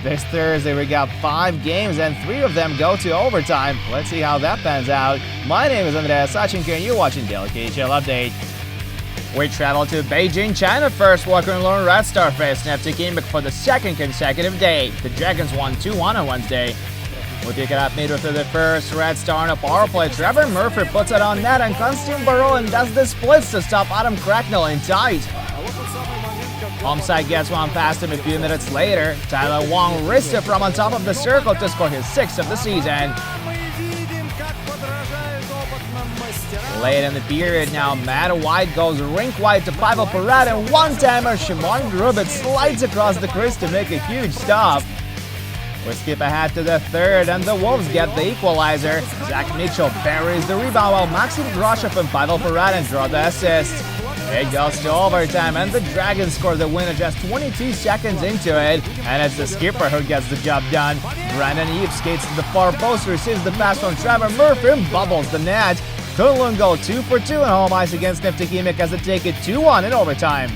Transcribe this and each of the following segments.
This Thursday we got 5 games and 3 of them go to overtime. Let's see how that pans out. My name is Andreas Sachenko and you're watching Daily KHL Update. We travel to Beijing, China first, where Lone Red Star faced St Petersburg for the second consecutive day. The Dragons won 2-1 on Wednesday. We pick it up midway through the first. Red Star on a power play. Trevor Murphy puts it on net and Konstantin Barolin does the splits to stop Adam Cracknell in tight. Homeside gets one past him a few minutes later. Tyler Wong wrists it from on top of the circle to score his 6th of the season. Late in the period now, Matt White goes rink wide to Pavel Parat and one-timer Shimon Grubit slides across the crease to make a huge stop. We skip ahead to the third and the Wolves get the equalizer. Zach Mitchell buries the rebound while Maxim Groshev and Pavel Parat draw the assist. It goes to overtime and the Dragons score the winner just 22 seconds into it. And it's the skipper who gets the job done. Brandon Eve skates to the far post, receives the pass from Trevor Murphy and bubbles the net. Kunlun go 2 for 2 on home ice against Neftekhimik as they take it 2-1 in overtime.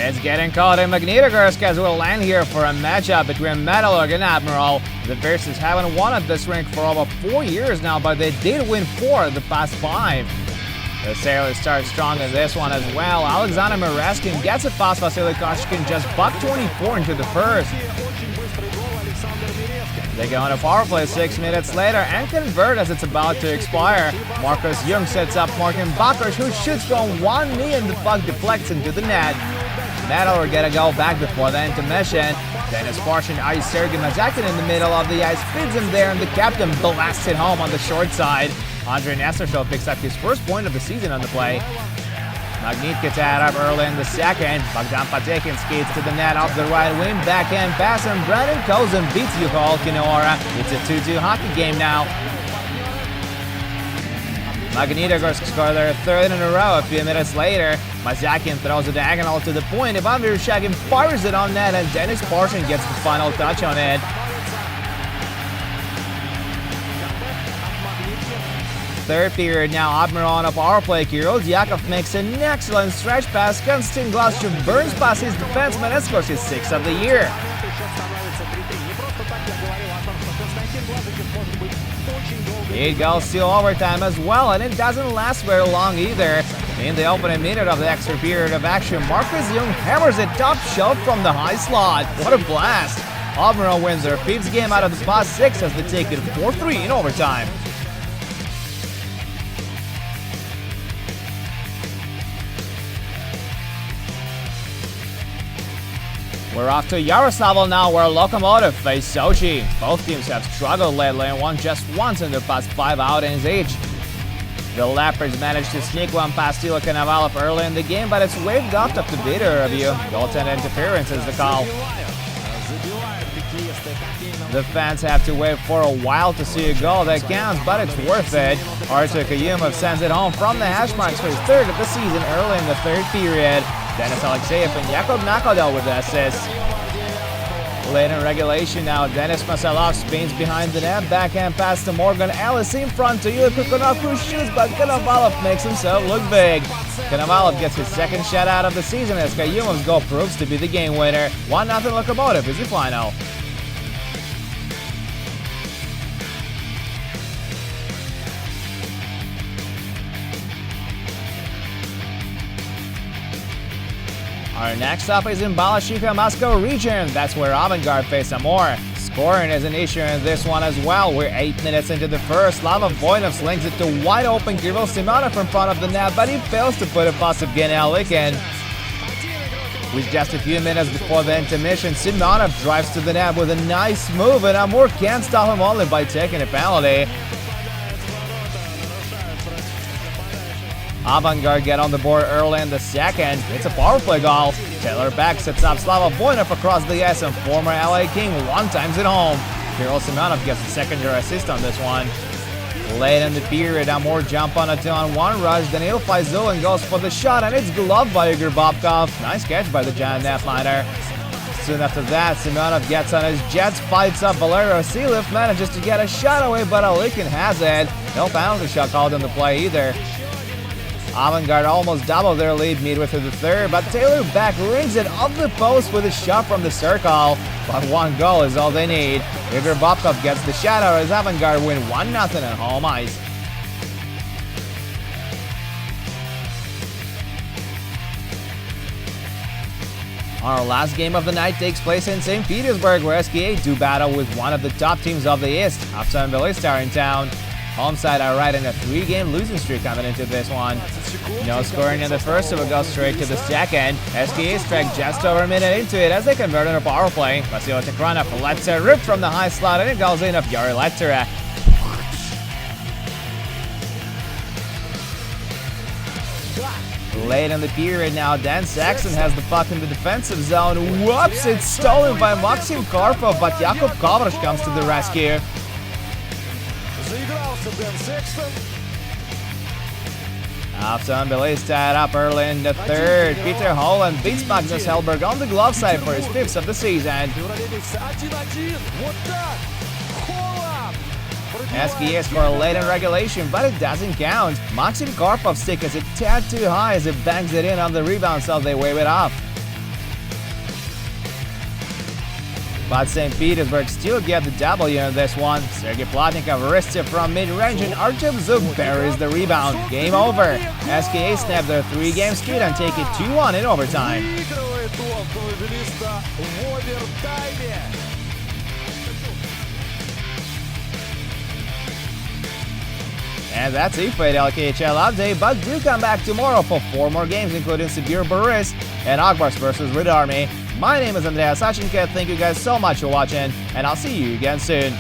It's getting caught in Magnitogorsk as we'll land here for a matchup between Metalurg and Admiral. The Bears haven't won at this rink for over 4 years now, but they did win 4 of the past 5. The Sailors start strong in this one as well. Alexander Mereskin gets it past Vasily Koshkin just buck 24 into the first. They go on a power play 6 minutes later and convert as it's about to expire. Marcus Young sets up Morgan Bakers, who shoots from one knee and the puck deflects into the net. Metalurg get a go back before the intermission. Dennis Parshin eyes Sergei Mazakin in the middle of the ice, feeds him there, and the captain blasts it home on the short side. Andrei Nestershov picks up his first point of the season on the play. Magnit gets out up early in the second. Bogdan Patekin skates to the net off the right wing, backhand pass, and Brandon Kozin beats Yuko Kinora. It's a 2-2 hockey game now. Magnitogorsk score their 3rd in a row a few minutes later. Mazakin throws a diagonal to the point. Ivan Vereshchagin fires it on net, and Dennis Parshin gets the final touch on it. Third period now, Admiral on a power play. Kirill Dyakov makes an excellent stretch pass. Konstantin Glashev burns past his defenseman and scores his 6th of the year. It goes to overtime as well, and it doesn't last very long either. In the opening minute of the extra period of action, Marcus Young hammers a top shot from the high slot. What a blast! Admiral wins their 5th game out of the past 6 as they take it 4-3 in overtime. We're off to Yaroslavl now, where Lokomotiv face Sochi. Both teams have struggled lately and won just once in their past 5 outings each. The Leopards managed to sneak one past Ila Konovalov early in the game, but it's waved off after video review. Goaltender interference is the call. The fans have to wait for a while to see a goal that counts, but it's worth it. Artur Kayumov sends it home from the hash marks for his 3rd of the season early in the 3rd period. Dennis Alexeyev and Yakov Nakodel with the assists. Late in regulation now, Denis Masalov spins behind the net, backhand pass to Morgan Ellis in front to Yulia Kukunov, who shoots, but Konovalov makes himself look big. Konovalov gets his 2nd shutout of the season as Kayumov's goal proves to be the game winner. 1-0 Lokomotiv is the final. Our next stop is in Balashikha, Moscow region. That's where Avangard face Amur. Scoring is an issue in this one as well. We're 8 minutes into the first. Slava Voinov slings it to wide open Kirill Simonov in front of the net, but he fails to put it past Evgeny Alikin. With just a few minutes before the intermission, Simonov drives to the net with a nice move, and Amur can't stop him only by taking a penalty. Avangard get on the board early in the second. It's a power play goal. Taylor Beck sets up Slava Voinov across the ice, and former LA King one-times it home. Kirill Simonov gets the secondary assist on this one. Late in the period, Amur jump on a 2-on-1 rush. Daniil Faizulin goes for the shot, and it's gloved by Igor Bobkov. Nice catch by the giant netminer. Soon after that, Simonov gets on his jets, fights up Valerio Siliv, manages to get a shot away, but Alikin has it. No penalty shot called in the play either. Avantgarde almost doubled their lead midway through the third, but Taylor back rings it off the post with a shot from the circle. But one goal is all they need. Igor Bobkov gets the shutout as Avantgarde win 1-0 at home ice. Our last game of the night takes place in St. Petersburg, where SKA do battle with one of the top teams of the East. After Tbilisi are in town. Home side are riding a 3-game losing streak coming into this one. No scoring in the first, so we'll go straight to the second. SKA strike just over a minute into it as they convert on a power play. Vasily Tekranov lets it rip from the high slot, and it goes in of Yaroslavl. Late in the period now, Dan Saxon has the puck in the defensive zone. Whoops, it's stolen by Maxim Karpov, but Jakub Kovrš comes to the rescue. After Tbilisi tied up early in the third, Peter Holland beats Magnus Hellberg on the glove side for his 5th of the season. SKA score late in regulation, but it doesn't count. Maxim Karpov's stick is a tad too high as it bangs it in on the rebound, so they wave it off. But St. Petersburg still get the W in this one. Sergei Plotnikov wrists it from mid-range and Artem Zub buries the rebound. Game over. SKA snap their 3-game skid and take it 2-1 in overtime. And that's it for the KHL update, but do come back tomorrow for 4 more games, including Sibir Boris and Akbars versus Red Army. My name is Andreas Sachenko. Thank you guys so much for watching, and I'll see you again soon.